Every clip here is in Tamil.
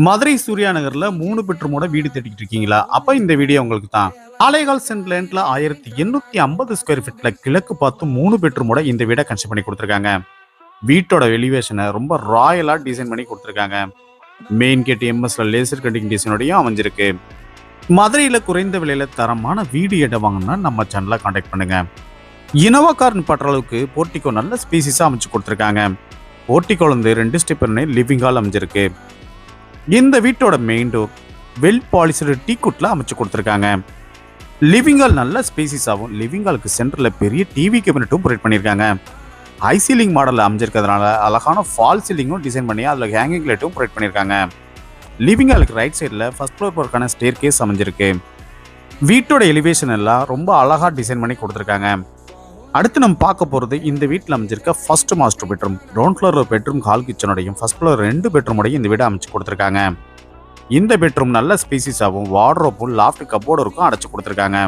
மதுரை சூர்யா நகர்ல 3 பெட்ரூமோட வீடு தேடிக்கிட்டு இருக்கீங்களா? அப்ப இந்த வீடியோ உங்களுக்கு தான். 4.25 சென்ட் லேண்ட்ல 1850 ஸ்கொயர் ஃபீட்ல கிழக்கு பார்த்து 3 பெட்ரூமோட இந்த வீடை கன்ஸ்ட்ரக்ட் பண்ணி கொடுத்துருக்காங்க. வீட்டோட எலிவேஷனை ரொம்ப ராயலா டிசைன் பண்ணி கொடுத்துருக்காங்க. மெயின் கேட் எம்எஸ்ல லேசர் கட்டிங் டிசைனோடையும் அமைஞ்சிருக்கு. மதுரையில குறைந்த விலையில தரமான வீடு இடம் வாங்கினா நம்ம சேனலை கான்டாக்ட் பண்ணுங்க. இனோவா கார் நிப்பாட்டுற அளவுக்கு போர்ட்டிகோ நல்ல ஸ்பீசிஸா அமைச்சு கொடுத்துருக்காங்க. போர்ட்டிகோல இருந்து 2 ஸ்டெப் லிவிங் ஹால் அமைஞ்சிருக்கு. இந்த வீட்டோட மெயின் டோர் வெல் பாலிஷ்டு டீக்குட்ல அமைச்சு கொடுத்துருக்காங்க. லிவிங் ஹால் நல்ல ஸ்பேசிஸாகவும் லிவிங் ஹாலுக்கு சென்டர்ல பெரிய டிவி கேபினட்டும் ப்ரொவைட் பண்ணியிருக்காங்க. ஹை சீலிங் மாடலில் அமைஞ்சிருக்கிறதுனால அழகான ஃபால் சீலிங்கும் டிசைன் பண்ணி அதில் ஹேங்கிங் லைட்டும் ப்ரொவைட் பண்ணியிருக்காங்க. லிவிங் ஹாலுக்கு ரைட் சைடில் ஃபர்ஸ்ட் ஃப்ளோர் போறதுக்கான ஸ்டேர் கேஸ் அமைஞ்சிருக்கு. வீட்டோட எலிவேஷன் எல்லாம் ரொம்ப அழகாக டிசைன் பண்ணி கொடுத்துருக்காங்க. அடுத்து நம்ம பார்க்க போகிறது இந்த வீட்டில் அமைஞ்சிருக்க first master bedroom. Ground floor bedroom hall கிச்சனோடையும் ஃபர்ஸ்ட் ஃப்ளோர் 2 பெட்ரூமோடையும் இந்த வீடை அமைச்சு கொடுத்துருக்காங்க. இந்த பெட்ரூம் நல்ல ஸ்பேசிஸாகவும் வார்ட்ரோப்பும் லாஃப்ட் கப்போர்டும் அடைச்சு கொடுத்துருக்காங்க.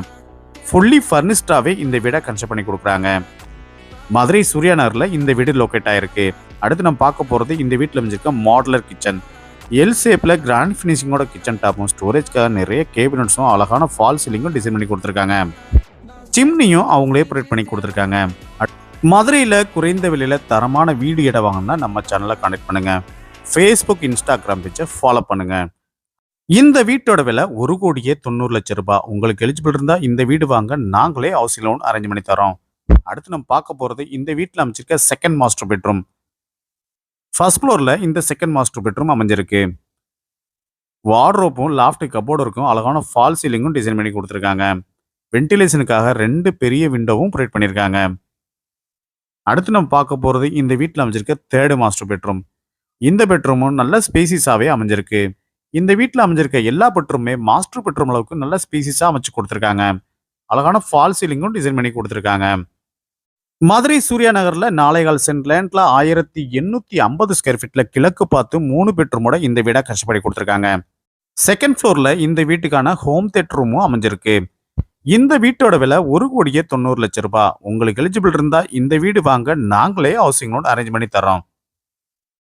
ஃபுல்லி ஃபர்னிஷ்டாவே இந்த வீடை கன்ஸ்ட்ரக்ட் பண்ணி கொடுக்குறாங்க. மதுரை சூர்யா நகரில் இந்த வீடு லொக்கேட் ஆயிருக்கு. அடுத்து நம்ம பார்க்க போகிறது இந்த வீட்டில் அமைஞ்சிருக்க மாடுலர் கிச்சன். எல் ஷேப்பில் கிராண்ட் ஃபினிஷிங்கோட கிச்சன் டாப்பும் ஸ்டோரேஜ்க்காக நிறைய கேபினட்ஸும் அழகான ஃபால் சீலிங்கும் டிசைன் பண்ணி கொடுத்துருக்காங்க. சிம்னியும் அவங்களே ப்ரொவைட் பண்ணி கொடுத்துருக்காங்க. மதுரையில் குறைந்த விலையில் தரமான வீடு இடம் வாங்கினா நம்ம சேனலை கான்டாக்ட் பண்ணுங்க. ஃபேஸ்புக் இன்ஸ்டாகிராம் பேஜை ஃபாலோ பண்ணுங்க. இந்த வீட்டோட விலை 1,90,00,000 ரூபாய். உங்களுக்கு எலிஜிபிள் இருந்தால் இந்த வீடு வாங்க நாங்களே ஹவுசிங் லோன் அரேஞ்ச் பண்ணி தரோம். அடுத்து நம்ம பார்க்க போகிறது இந்த வீட்டில் அமைச்சிருக்க செகண்ட் மாஸ்டர் பெட்ரூம். ஃபர்ஸ்ட் ஃப்ளோரில் இந்த செகண்ட் மாஸ்டர் பெட்ரூம் அமைஞ்சிருக்கு. வார்ட்ரோப்பும் லாஃப்ட் கப்போர்டும் அழகான ஃபால் சீலிங்கும் டிசைன் பண்ணி கொடுத்துருக்காங்க. வென்டிலேஷனுக்காக 2 பெரிய விண்டோவும் ப்ரொவைட் பண்ணியிருக்காங்க. அடுத்து நம்ம பார்க்க போகிறது இந்த வீட்டில் அமைஞ்சிருக்க தேர்டு மாஸ்டர் பெட்ரூம். இந்த பெட்ரூமும் நல்ல ஸ்பேசிஸாகவே அமைஞ்சிருக்கு. இந்த வீட்டில் அமைஞ்சிருக்க எல்லா பெட்ரூமே மாஸ்டர் பெட்ரூம் அளவுக்கு நல்ல ஸ்பேசிஸாக அமைச்சு கொடுத்துருக்காங்க. அழகான ஃபால் சீலிங்கும் டிசைன் பண்ணி கொடுத்துருக்காங்க. மதுரை சூர்யா நகரில் 4.25 சென்ட் லேண்ட்ல 1850 ஸ்கொயர் ஃபீட்ல கிழக்கு பார்த்து 3 பெட்ரூமோட இந்த வீடை கன்ஸ்ட்ரக்ட் பண்ணி கொடுத்துருக்காங்க. செகண்ட் ஃப்ளோர்ல இந்த வீட்டுக்கான ஹோம் தியேட்டர் ரூமும் அமைஞ்சிருக்கு. இந்த வீட்டோட விலை 1,90,00,000 ரூபாய். உங்களுக்கு எலிஜிபிள் இருந்தா இந்த வீடு வாங்க நாங்களே ஹவுசிங் லோன் அரேஞ்ச் பண்ணி தரோம்.